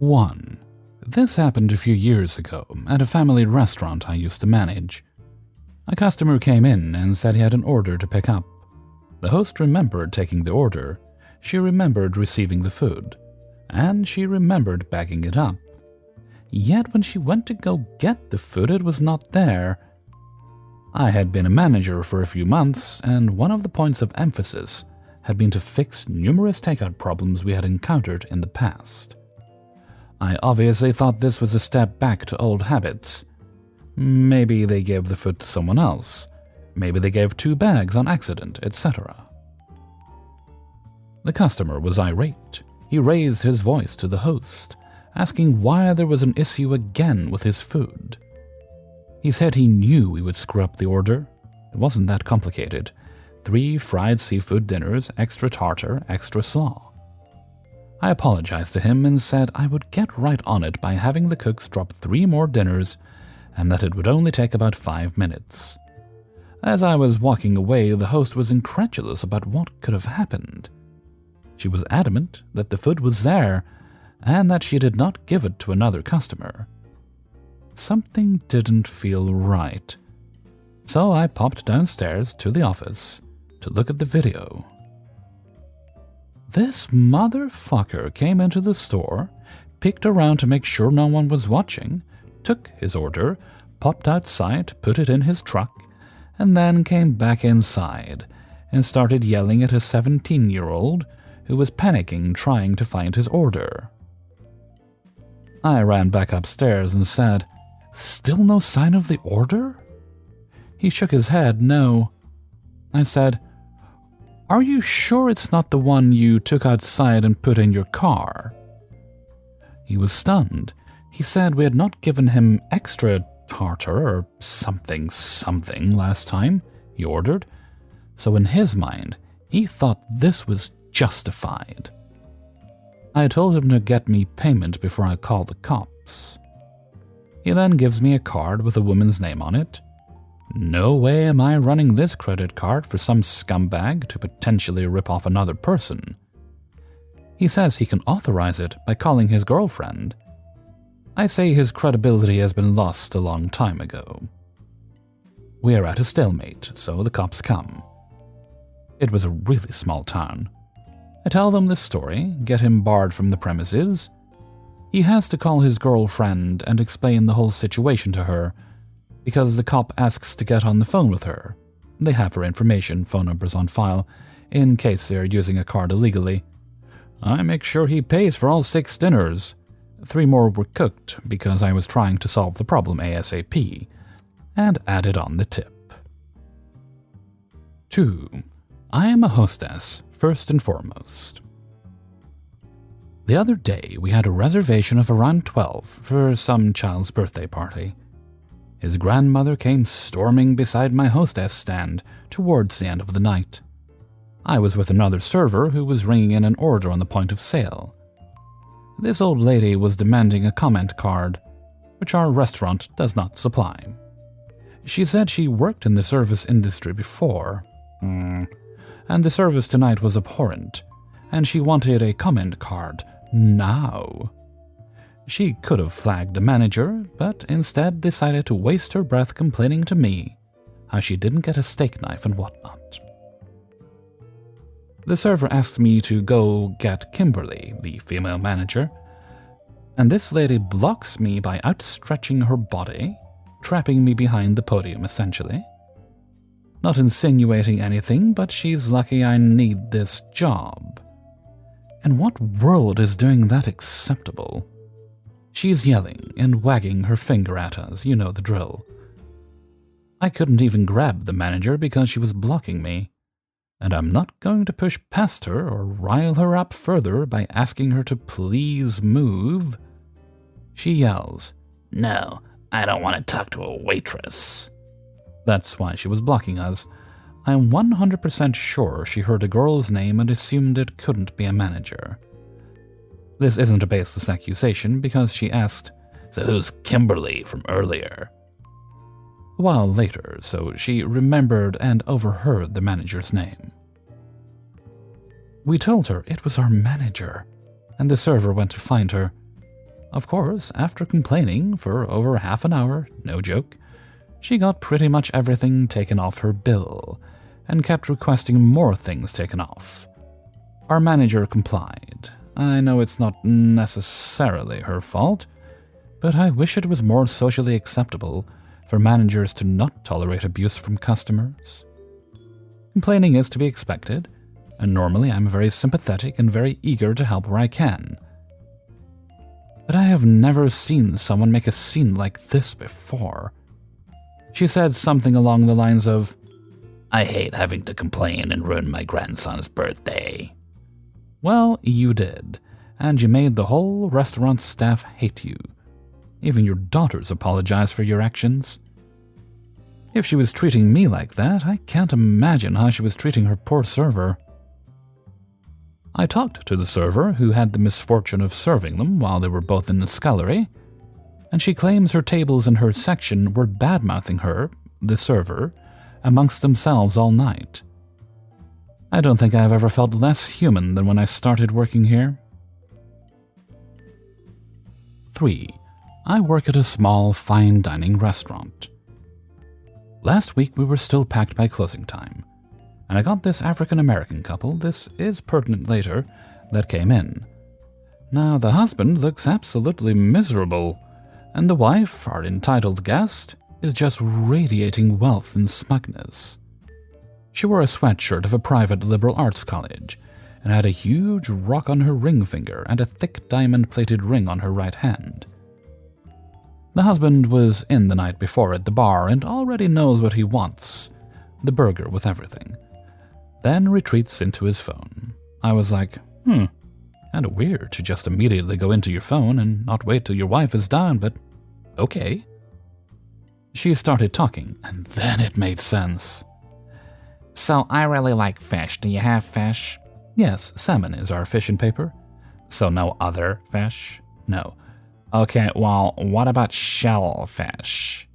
1. This happened a few years ago at a family restaurant I used to manage. A customer came in and said he had an order to pick up. The host remembered taking the order, she remembered receiving the food, and she remembered bagging it up. Yet when she went to go get the food, it was not there. I had been a manager for a few months, and one of the points of emphasis had been to fix numerous takeout problems we had encountered in the past. I obviously thought this was a step back to old habits. Maybe they gave the food to someone else. Maybe they gave 2 bags on accident, etc. The customer was irate. He raised his voice to the host, asking why there was an issue again with his food. He said he knew we would screw up the order. It wasn't that complicated. 3 fried seafood dinners, extra tartar, extra slaw. I apologized to him and said I would get right on it by having the cooks drop 3 more dinners and that it would only take about 5 minutes. As I was walking away, the host was incredulous about what could have happened. She was adamant that the food was there and that she did not give it to another customer. Something didn't feel right. So I popped downstairs to the office to look at the video. This motherfucker came into the store, peeked around to make sure no one was watching, took his order, popped outside, put it in his truck, and then came back inside and started yelling at a 17-year-old who was panicking trying to find his order. I ran back upstairs and said, "Still no sign of the order?" He shook his head, no. I said, "Are you sure it's not the one you took outside and put in your car?" He was stunned. He said we had not given him extra tartar or something last time he ordered, so in his mind, he thought this was justified. I told him to get me payment before I called the cops. He then gives me a card with a woman's name on it. No way am I running this credit card for some scumbag to potentially rip off another person. He says he can authorize it by calling his girlfriend. I say his credibility has been lost a long time ago. We are at a stalemate, so the cops come. It was a really small town. I tell them this story, get him barred from the premises. He has to call his girlfriend and explain the whole situation to her, because the cop asks to get on the phone with her. They have her information, phone numbers on file, in case they're using a card illegally. I make sure he pays for all 6 dinners. 3 more were cooked because I was trying to solve the problem ASAP, and added on the tip. 2. I am a hostess, first and foremost. The other day, we had a reservation of around 12 for some child's birthday party. His grandmother came storming beside my hostess stand towards the end of the night. I was with another server who was ringing in an order on the point of sale. This old lady was demanding a comment card, which our restaurant does not supply. She said she worked in the service industry before, and the service tonight was abhorrent, and she wanted a comment card now. She could have flagged the manager, but instead decided to waste her breath complaining to me how she didn't get a steak knife and whatnot. The server asked me to go get Kimberly, the female manager, and this lady blocks me by outstretching her body, trapping me behind the podium essentially. Not insinuating anything, but she's lucky I need this job. And what world is doing that acceptable? She's yelling and wagging her finger at us, you know the drill. I couldn't even grab the manager because she was blocking me, and I'm not going to push past her or rile her up further by asking her to please move. She yells, "No, I don't want to talk to a waitress." That's why she was blocking us. I'm 100% sure she heard a girl's name and assumed it couldn't be a manager. This isn't a baseless accusation because she asked, "So who's Kimberly from earlier?" A while later, so she remembered and overheard the manager's name. We told her it was our manager, and the server went to find her. Of course, after complaining for over half an hour, no joke, she got pretty much everything taken off her bill and kept requesting more things taken off. Our manager complied. I know it's not necessarily her fault, but I wish it was more socially acceptable for managers to not tolerate abuse from customers. Complaining is to be expected, and normally I'm very sympathetic and very eager to help where I can. But I have never seen someone make a scene like this before. She said something along the lines of, "I hate having to complain and ruin my grandson's birthday." Well, you did, and you made the whole restaurant staff hate you. Even your daughters apologize for your actions. If she was treating me like that, I can't imagine how she was treating her poor server. I talked to the server who had the misfortune of serving them while they were both in the scullery, and she claims her tables in her section were bad-mouthing her, the server, amongst themselves all night. I don't think I've ever felt less human than when I started working here. 3. I work at a small, fine dining restaurant. Last week we were still packed by closing time, and I got this African-American couple, this is pertinent later, that came in. Now the husband looks absolutely miserable, and the wife, our entitled guest, is just radiating wealth and smugness. She wore a sweatshirt of a private liberal arts college, and had a huge rock on her ring finger and a thick diamond-plated ring on her right hand. The husband was in the night before at the bar and already knows what he wants, the burger with everything, then retreats into his phone. I was like, kinda weird to just immediately go into your phone and not wait till your wife is down, but okay. She started talking, and then it made sense. "So I really like fish. Do you have fish?" "Yes, salmon is our fish and paper." "So no other fish?" "No." "Okay, well, what about shellfish?"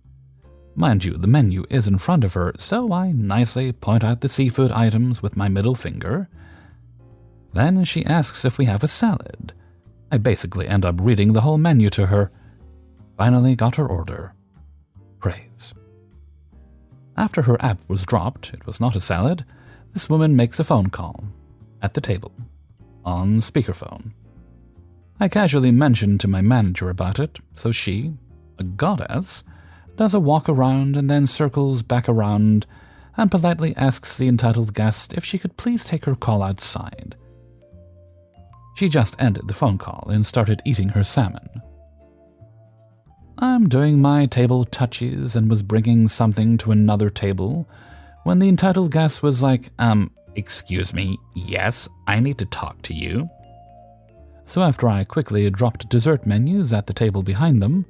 Mind you, the menu is in front of her, so I nicely point out the seafood items with my middle finger. Then she asks if we have a salad. I basically end up reading the whole menu to her. Finally got her order. Praise. After her app was dropped, it was not a salad, this woman makes a phone call. At the table. On speakerphone. I casually mentioned to my manager about it, so she, a goddess, does a walk around and then circles back around and politely asks the entitled guest if she could please take her call outside. She just ended the phone call and started eating her salmon. I'm doing my table touches and was bringing something to another table when the entitled guest was like, excuse me, yes, I need to talk to you. So after I quickly dropped dessert menus at the table behind them,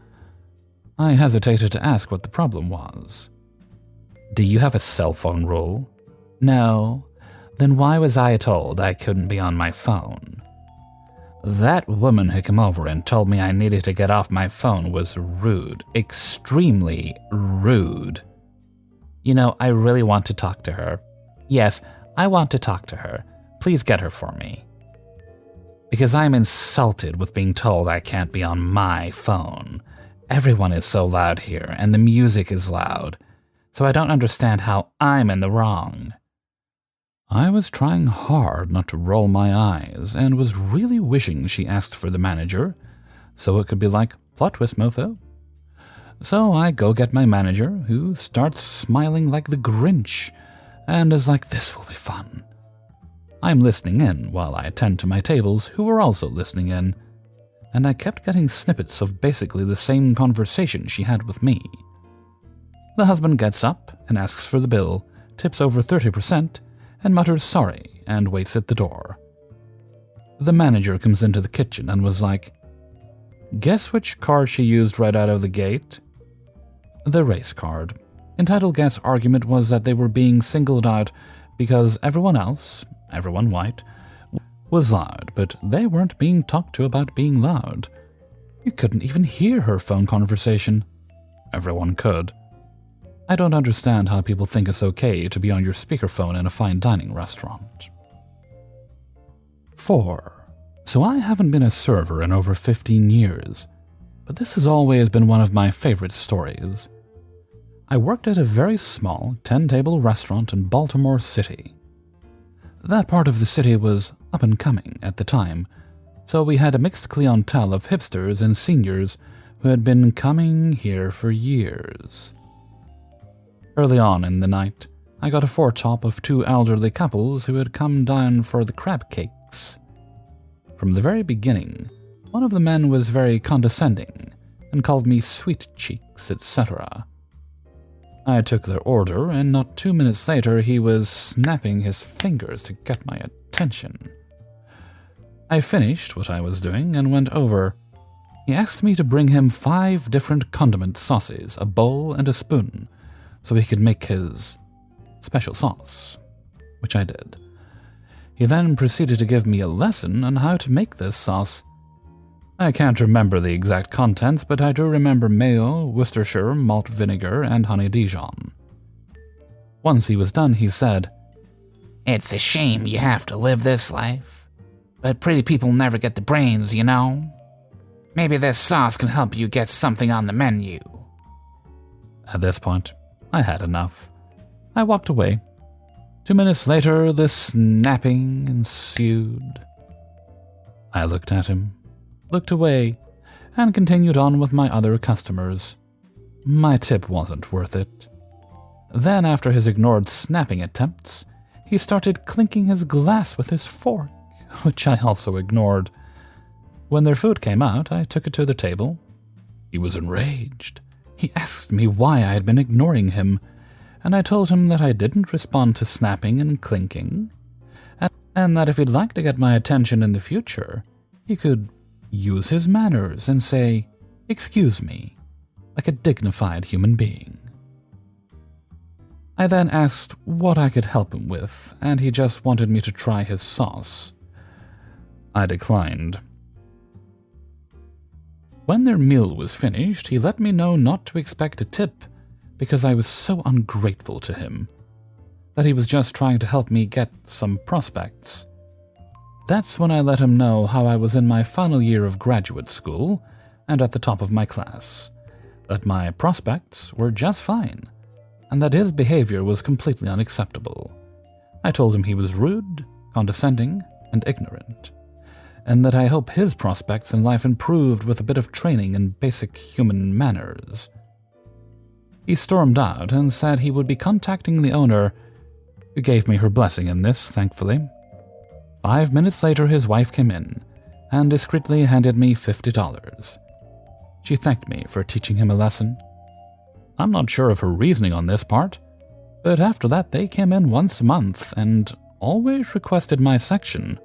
I hesitated to ask what the problem was. "Do you have a cell phone rule?" "No." "Then why was I told I couldn't be on my phone?" "That woman who came over and told me I needed to get off my phone was rude, extremely rude." "You know, I really want to talk to her." "Yes, I want to talk to her. Please get her for me." "Because I'm insulted with being told I can't be on my phone. Everyone is so loud here, and the music is loud, so I don't understand how I'm in the wrong." I was trying hard not to roll my eyes, and was really wishing she asked for the manager, so it could be like, plot twist, mofo. So I go get my manager, who starts smiling like the Grinch, and is like, "This will be fun." I'm listening in while I attend to my tables, who were also listening in, and I kept getting snippets of basically the same conversation she had with me. The husband gets up and asks for the bill, tips over 30%, and mutters sorry and waits at the door. The manager comes into the kitchen and was like, "Guess which card she used right out of the gate?" The race card. Entitled guest's argument was that they were being singled out because everyone else, everyone white, was loud, but they weren't being talked to about being loud. You couldn't even hear her phone conversation. Everyone could. I don't understand how people think it's okay to be on your speakerphone in a fine dining restaurant. 4. So I haven't been a server in over 15 years, but this has always been one of my favorite stories. I worked at a very small 10-table restaurant in Baltimore City. That part of the city was up and coming at the time, so we had a mixed clientele of hipsters and seniors who had been coming here for years. Early on in the night, I got a foretop of two elderly couples who had come down for the crab cakes. From the very beginning, one of the men was very condescending and called me sweet cheeks, etc. I took their order, and not 2 minutes later he was snapping his fingers to get my attention. I finished what I was doing and went over. He asked me to bring him 5 different condiment sauces, a bowl and a spoon, so he could make his special sauce, which I did. He then proceeded to give me a lesson on how to make this sauce. I can't remember the exact contents, but I do remember mayo, Worcestershire, malt vinegar, and honey Dijon. Once he was done, he said, "It's a shame you have to live this life, but pretty people never get the brains, you know. Maybe this sauce can help you get something on the menu." At this point, I had enough. I walked away. 2 minutes later, the snapping ensued. I looked at him, looked away, and continued on with my other customers. My tip wasn't worth it. Then, after his ignored snapping attempts, he started clinking his glass with his fork, which I also ignored. When their food came out, I took it to the table. He was enraged. He asked me why I had been ignoring him, and I told him that I didn't respond to snapping and clinking, and that if he'd like to get my attention in the future, he could use his manners and say, "Excuse me," like a dignified human being. I then asked what I could help him with, and he just wanted me to try his sauce. I declined. When their meal was finished, he let me know not to expect a tip because I was so ungrateful to him, that he was just trying to help me get some prospects. That's when I let him know how I was in my final year of graduate school and at the top of my class, that my prospects were just fine, and that his behavior was completely unacceptable. I told him he was rude, condescending, and ignorant, and that I hope his prospects in life improved with a bit of training in basic human manners. He stormed out and said he would be contacting the owner, who gave me her blessing in this, thankfully. 5 minutes later, his wife came in and discreetly handed me $50. She thanked me for teaching him a lesson. I'm not sure of her reasoning on this part, but after that they came in once a month and always requested my section.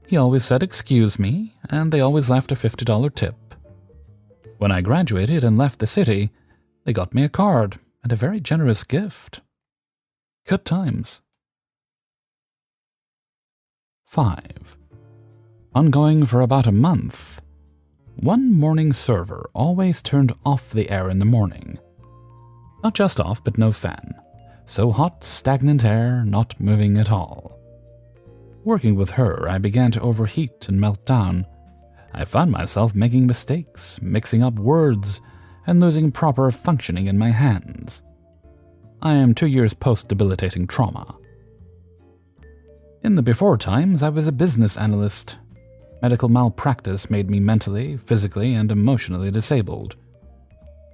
He always said "excuse me," and they always left a $50 tip. When I graduated and left the city, they got me a card and a very generous gift. Good times. 5. Ongoing for about a month. One morning server always turned off the air in the morning. Not just off, but no fan. So hot, stagnant air, not moving at all. Working with her, I began to overheat and melt down. I found myself making mistakes, mixing up words, and losing proper functioning in my hands. I am 2 years post-debilitating trauma. In the before times, I was a business analyst. Medical malpractice made me mentally, physically, and emotionally disabled.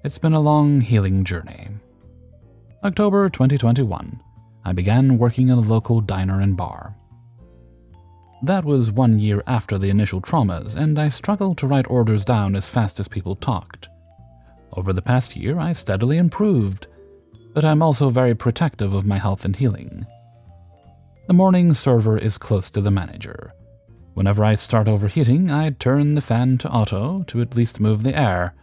It's been a long healing journey. October 2021, I began working in a local diner and bar. That was 1 year after the initial traumas, and I struggled to write orders down as fast as people talked. Over the past year, I steadily improved, but I'm also very protective of my health and healing. The morning server is close to the manager. Whenever I start overheating, I turn the fan to auto to at least move the air.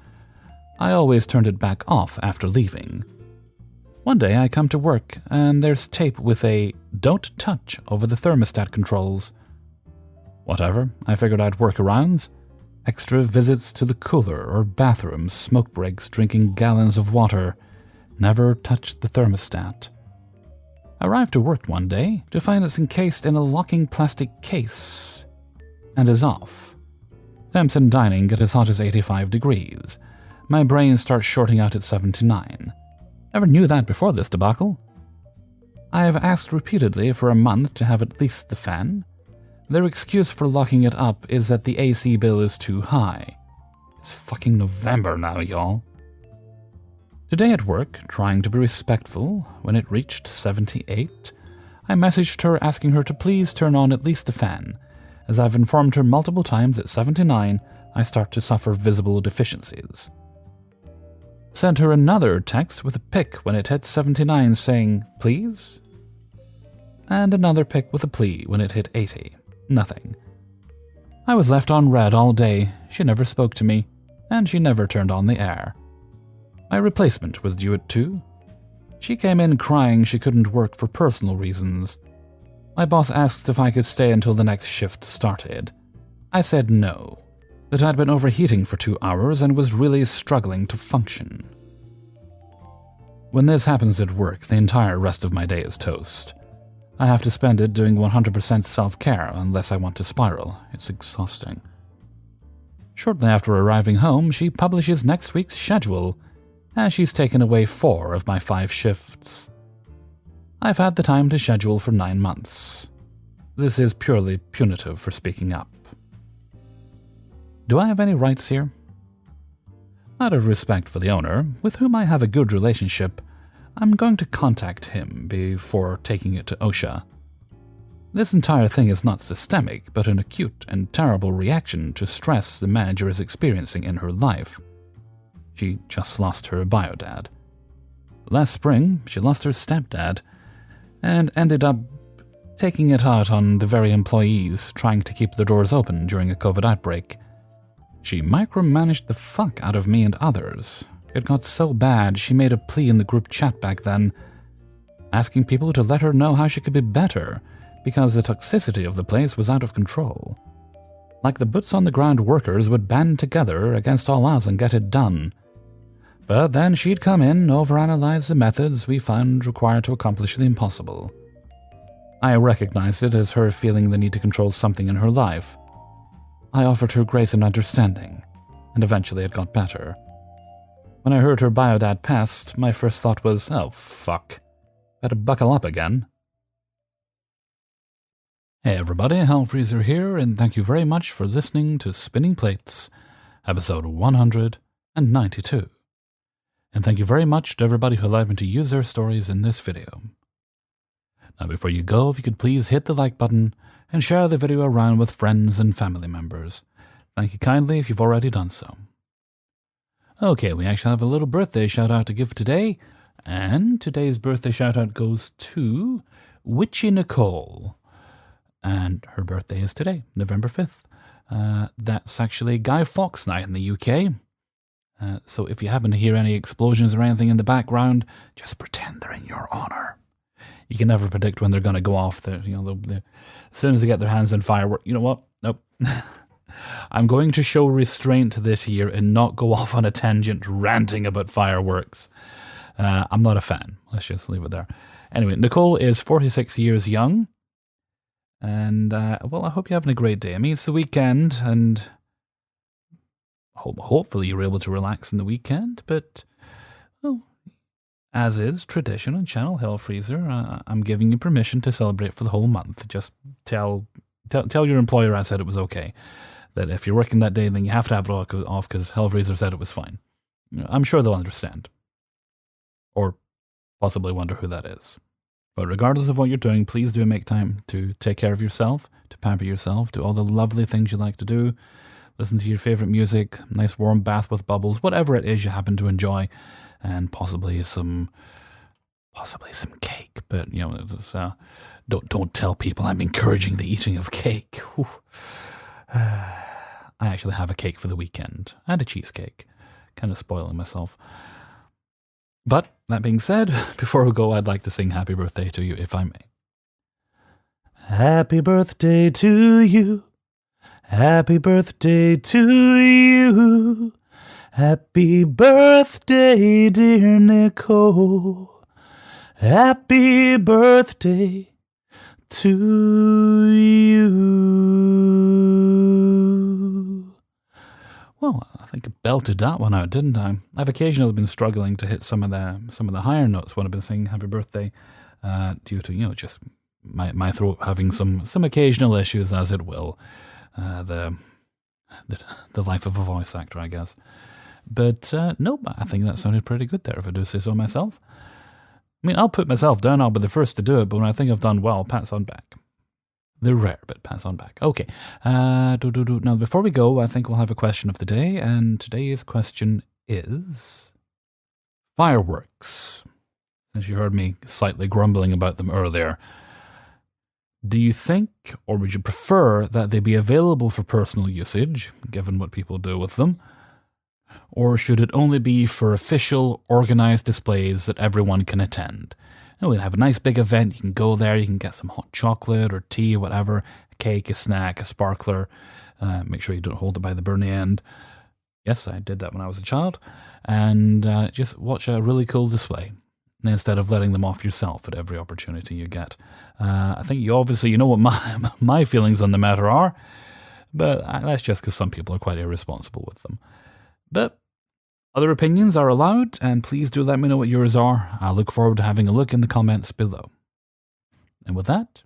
I always turned it back off after leaving. One day I come to work, and there's tape with a "don't touch" over the thermostat controls. Whatever, I figured I'd work arounds. Extra visits to the cooler or bathroom, smoke breaks, drinking gallons of water. Never touched the thermostat. I arrived to work one day to find it's encased in a locking plastic case and is off. Temps in dining get as hot as 85 degrees. My brain starts shorting out at 79. Never knew that before this debacle. I have asked repeatedly for a month to have at least the fan. Their excuse for locking it up is that the AC bill is too high. It's fucking November now, y'all. Today at work, trying to be respectful, when it reached 78, I messaged her asking her to please turn on at least the fan, as I've informed her multiple times at 79 I start to suffer visible deficiencies. Sent her another text with a pic when it hit 79 saying, please? And another pic with a plea when it hit 80. Nothing. I was left on red all day, she never spoke to me, and she never turned on the air. My replacement was due at 2. She came in crying she couldn't work for personal reasons. My boss asked if I could stay until the next shift started. I said no, that I'd been overheating for 2 hours and was really struggling to function. When this happens at work, the entire rest of my day is toast. I have to spend it doing 100% self-care unless I want to spiral. It's exhausting. Shortly after arriving home, she publishes next week's schedule, and she's taken away 4 of my 5 shifts. I've had the time to schedule for 9 months. This is purely punitive for speaking up. Do I have any rights here? Out of respect for the owner, with whom I have a good relationship, I'm going to contact him before taking it to OSHA. This entire thing is not systemic, but an acute and terrible reaction to stress the manager is experiencing in her life. She just lost her biodad. Last spring, she lost her stepdad, and ended up taking it out on the very employees trying to keep the doors open during a COVID outbreak. She micromanaged the fuck out of me and others. It got so bad she made a plea in the group chat back then, asking people to let her know how she could be better because the toxicity of the place was out of control. Like the boots-on-the-ground workers would band together against all odds and get it done. But then she'd come in, overanalyze the methods we found required to accomplish the impossible. I recognized it as her feeling the need to control something in her life. I offered her grace and understanding, and eventually it got better. When I heard her biodad passed, my first thought was, oh fuck, better buckle up again. Hey everybody, Hellfreezer here, and thank you very much for listening to Spinning Plates, episode 192. And thank you very much to everybody who allowed me to use their stories in this video. Now before you go, if you could please hit the like button and share the video around with friends and family members. Thank you kindly if you've already done so. Okay, we actually have a little birthday shout out to give today, and today's birthday shout out goes to Witchy Nicole. And her birthday is today, November 5th. That's actually Guy Fawkes Night in the UK. So if you happen to hear any explosions or anything in the background, just pretend they're in your honor. You can never predict when they're going to go off. As soon as they get their hands on fireworks, you know what? Nope. I'm going to show restraint this year and not go off on a tangent ranting about fireworks. I'm not a fan. Let's just leave it there. Anyway, Nicole is 46 years young. And, well, I hope you're having a great day. I mean, it's the weekend, and hopefully you're able to relax in the weekend, but, well, as is tradition on Channel Hellfreezer, I'm giving you permission to celebrate for the whole month. Just tell your employer I said it was okay. That if you're working that day, then you have to have it off because Hellfreezer said it was fine. I'm sure they'll understand. Or possibly wonder who that is. But regardless of what you're doing, please do make time to take care of yourself, to pamper yourself, do all the lovely things you like to do. Listen to your favorite music, nice warm bath with bubbles, whatever it is you happen to enjoy, and possibly some cake. But don't tell people I'm encouraging the eating of cake. I actually have a cake for the weekend and a cheesecake, kind of spoiling myself. But that being said, before we go, I'd like to sing happy birthday to you, if I may. Happy birthday to you. Happy birthday to you. Happy birthday, dear Nicole. Happy birthday to you. Well, I think I belted that one out, didn't I? I've occasionally been struggling to hit some of the higher notes when I've been singing Happy Birthday, due to just my throat having some occasional issues, as it will. The life of a voice actor, I guess. But no, I think that sounded pretty good there, if I do say so myself. I mean, I'll put myself down. I'll be the first to do it, but when I think I've done well, pats on back. They're rare, but pass on back. Okay. Now, before we go, I think we'll have a question of the day, and today's question is fireworks. As you heard me slightly grumbling about them earlier, do you think, or would you prefer, that they be available for personal usage, given what people do with them, or should it only be for official, organized displays that everyone can attend? We'll have a nice big event. You can go there. You can get some hot chocolate or tea, whatever, a cake, a snack, a sparkler. Make sure you don't hold it by the burny end. Yes, I did that when I was a child. And just watch a really cool display instead of letting them off yourself at every opportunity you get. I think you know what my feelings on the matter are, but that's just because some people are quite irresponsible with them. But other opinions are allowed, and please do let me know what yours are. I look forward to having a look in the comments below. And with that,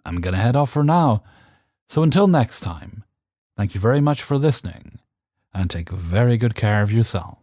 I'm going to head off for now. So until next time, thank you very much for listening, and take very good care of yourself.